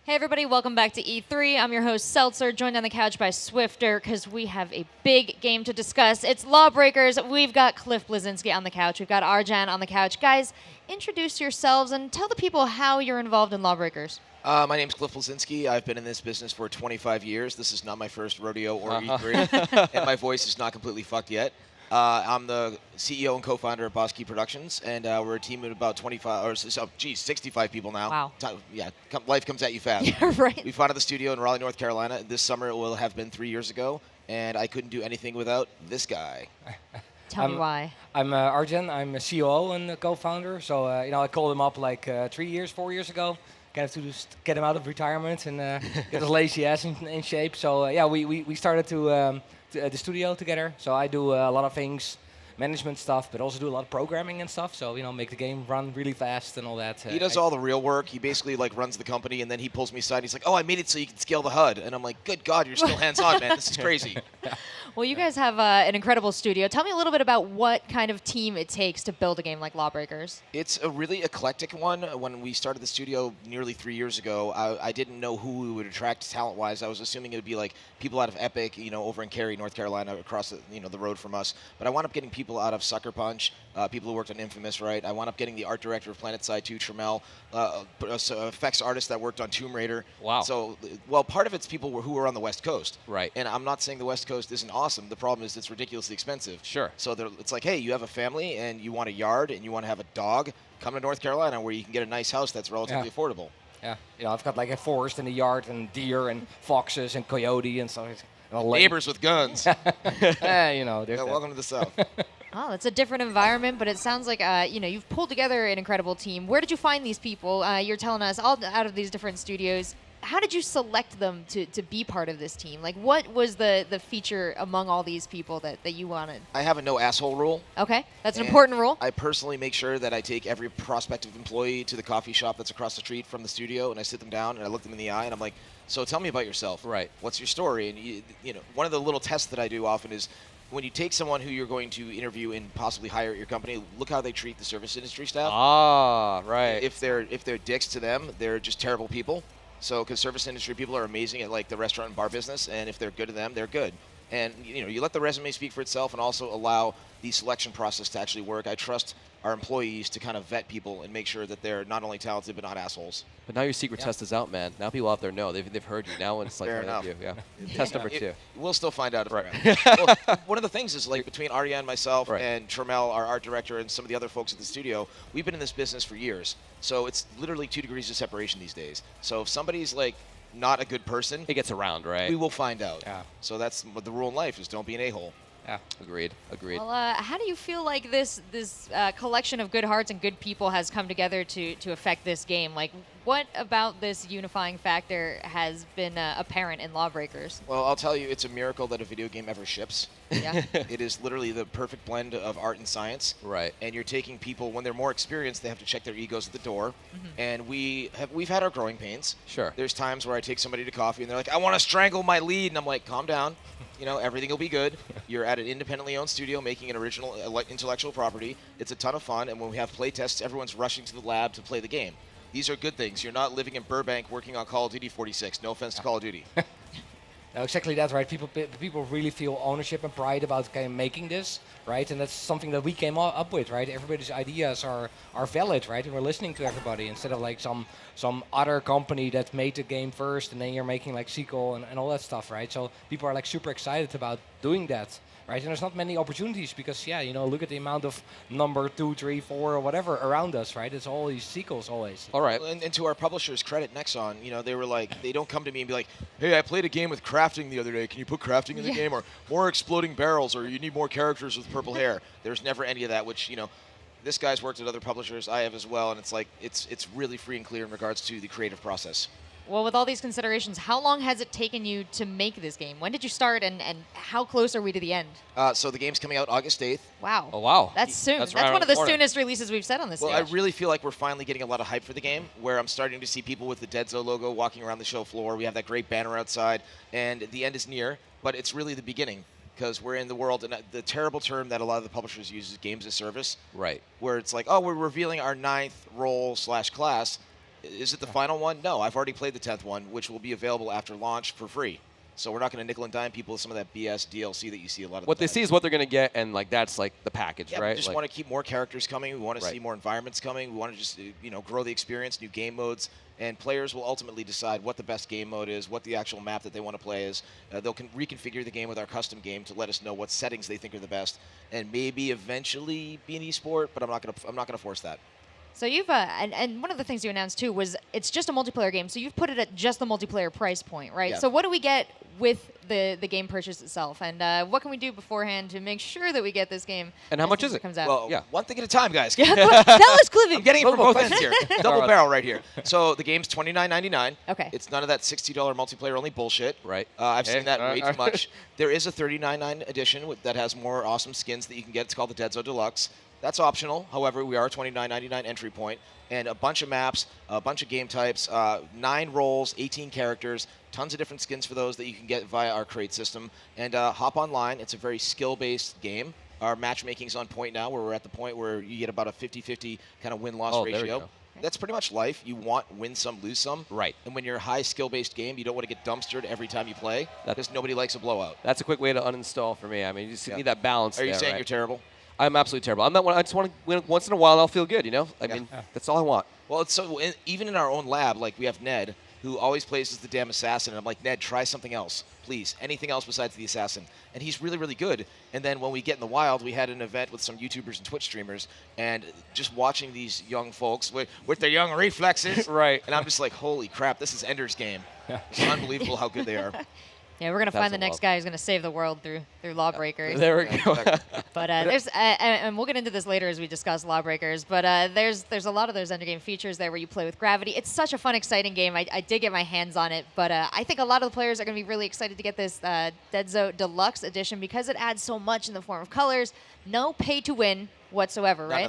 Hey everybody, welcome back to E3. I'm your host Seltzer, joined on the couch by Swifter because we have a big game to discuss. It's LawBreakers. We've got Cliff Blazinski on the couch. We've got Arjan on the couch. Guys, introduce yourselves and tell the people how you're involved in LawBreakers. My name's Cliff Blazinski. I've been in this business for 25 years. This is not my first rodeo or E3, and my voice is not completely fucked yet. I'm the CEO and co-founder of Boss Key Productions, and we're a team of about 65 people now. Wow. Life comes at you fast. Yeah, right. We founded the studio in Raleigh, North Carolina. This summer it will have been 3 years ago, and I couldn't do anything without this guy. Tell me why. I'm Arjan. I'm a COO and a co-founder. So I called him up like 4 years ago. Kind of to just get him out of retirement and get his lazy ass in shape. So we started the studio together. So I do a lot of things, management stuff, but also do a lot of programming and stuff. So make the game run really fast and all that. He does all the real work. He basically runs the company, and then he pulls me aside. And he's like, "Oh, I made it so you can scale the HUD." And I'm like, "Good God, you're still hands-on, man. This is crazy." Well, you guys have an incredible studio. Tell me a little bit about what kind of team it takes to build a game like LawBreakers. It's a really eclectic one. When we started the studio nearly 3 years ago, I didn't know who we would attract talent-wise. I was assuming it would be like people out of Epic, over in Cary, North Carolina, across the road from us. But I wound up getting people out of Sucker Punch, people who worked on Infamous, right? I wound up getting the art director of PlanetSide 2, Trammell, effects artist that worked on Tomb Raider. Wow. So, part of it's people who were on the West Coast. Right. And I'm not saying the West Coast isn't awesome. The problem is it's ridiculously expensive. Sure. So it's like, hey, you have a family and you want a yard and you want to have a dog, come to North Carolina where you can get a nice house that's relatively affordable. Yeah, I've got like a forest in the yard and deer and foxes and coyote and stuff. And Neighbors with guns. there's Welcome to the South. Oh, it's a different environment, but it sounds like you've pulled together an incredible team. Where did you find these people? You're telling us all out of these different studios. How did you select them to be part of this team? Like, what was the feature among all these people that you wanted? I have a no asshole rule. Okay, that's an And important rule. I personally make sure that I take every prospective employee to the coffee shop that's across the street from the studio, and I sit them down and I look them in the eye and I'm like, so tell me about yourself. Right. What's your story? And one of the little tests that I do often is when you take someone who you're going to interview and possibly hire at your company, look how they treat the service industry staff. Ah, right. If they're dicks to them, they're just terrible people. So, because service industry people are amazing at like the restaurant and bar business, and if they're good to them, they're good. And you let the resume speak for itself, and also allow the selection process to actually work. I trust our employees to kind of vet people and make sure that they're not only talented but not assholes. But now your secret test is out, man. Now people out there know. They've heard you. Now it's like Fair right up enough. you. Yeah. Test number 2. We'll still find out if Right. well, one of the things is like between Ariane, myself, Right. and Trammell, our art director, and some of the other folks at the studio, we've been in this business for years. So it's literally 2 degrees of separation these days. So if somebody's like not a good person, It gets around, right? we will find out. Yeah. So that's what the rule in life is: don't be an a-hole. Yeah. Agreed. Well, how do you feel like this collection of good hearts and good people has come together to affect this game? Like, what about this unifying factor has been apparent in LawBreakers? Well, I'll tell you, it's a miracle that a video game ever ships. Yeah. It is literally the perfect blend of art and science. Right. And you're taking people, when they're more experienced, they have to check their egos at the door. Mm-hmm. And we've had our growing pains. Sure. There's times where I take somebody to coffee and they're like, I want to strangle my lead. And I'm like, calm down. Everything will be good. You're at an independently owned studio making an original intellectual property. It's a ton of fun. And when we have play tests, everyone's rushing to the lab to play the game. These are good things. You're not living in Burbank working on Call of Duty 46. No offense to Call of Duty. No, exactly that, right? People really feel ownership and pride about kind of making this, right? And that's something that we came up with, right? Everybody's ideas are valid, right? And we're listening to everybody instead of like some other company that made the game first and then you're making like sequel and all that stuff, right? So people are like super excited about doing that, right? And there's not many opportunities because, look at the amount of number 2, 3, 4 or whatever around us, right? It's all these sequels always. All right. And to our publisher's credit, Nexon, they were like, they don't come to me and be like, hey, I played a game with crafting the other day. Can you put crafting in the game? Or more exploding barrels, or you need more characters with purple hair. There's never any of that, which, this guy's worked at other publishers. I have as well. And it's like, it's really free and clear in regards to the creative process. Well, with all these considerations, how long has it taken you to make this game? When did you start, and how close are we to the end? So the game's coming out August 8th. Wow. Oh, wow. That's soon. That's That's right one of around the the corner. soonest releases we've said on this Well, stage. I really feel like we're finally getting a lot of hype for the game, where I'm starting to see people with the Deadzo logo walking around the show floor. We have that great banner outside, and the end is near, but it's really the beginning, because we're in the world, and the terrible term that a lot of the publishers use is games as service, Right. where it's like, oh, we're revealing our 9th role/class. Is it the final one? No, I've already played the 10th one, which will be available after launch for free. So we're not going to nickel and dime people with some of that BS DLC that you see a lot of. What they see is what they're going to get, and like that's like the package, yeah, right? We just like, want to keep more characters coming. We want to Right. see more environments coming. We want to just grow the experience, new game modes, and players will ultimately decide what the best game mode is, what the actual map that they want to play is. They'll reconfigure the game with our custom game to let us know what settings they think are the best, and maybe eventually be an esport. But I'm not gonna force that. So you've and one of the things you announced too was it's just a multiplayer game. So you've put it at just the multiplayer price point, right? Yeah. So what do we get with the game purchase itself, and what can we do beforehand to make sure that we get this game? And how as much soon as is it? Comes out? Well, Yeah. one thing at a time, guys. Tell us, Cliffy. I'm getting it from both ends here. Double Alright. barrel right here. So the game's $29.99. Okay. It's none of that $60 multiplayer only bullshit. Right. I've Okay. seen that way too Alright. much. There is a $39.99 edition that has more awesome skins that you can get. It's called the Dead Zone Deluxe. That's optional. However, we are $29.99 entry point, and a bunch of maps, a bunch of game types, 9 roles, 18 characters, tons of different skins for those that you can get via our crate system. And hop online. It's a very skill-based game. Our matchmaking's on point now, where we're at the point where you get about a 50-50 kind of win-loss Oh, there we ratio. go. That's pretty much life. You want win some, lose some. Right. And when you're a high skill-based game, you don't want to get dumpstered every time you play because nobody likes a blowout. That's a quick way to uninstall for me. I mean, you just Yeah. need that balance. Are you there, saying right? you're terrible? I'm absolutely terrible. I'm not one. I just want to win once in a while. And I'll feel good. I mean, that's all I want. Well, it's so even in our own lab, like we have Ned, who always plays as the damn assassin. And I'm like, Ned, try something else, please. Anything else besides the assassin. And he's really, really good. And then when we get in the wild, we had an event with some YouTubers and Twitch streamers, and just watching these young folks with their young reflexes. Right. And I'm just like, holy crap, this is Ender's Game. It's unbelievable how good they are. Yeah, we're gonna That's find the a next love. guy who's gonna save the world through LawBreakers. There we go. But there's, and we'll get into this later as we discuss LawBreakers. But there's a lot of those endgame features there where you play with gravity. It's such a fun, exciting game. I did get my hands on it, but I think a lot of the players are going to be really excited to get this Dead Zone Deluxe Edition because it adds so much in the form of colors. No pay to win whatsoever, None right? of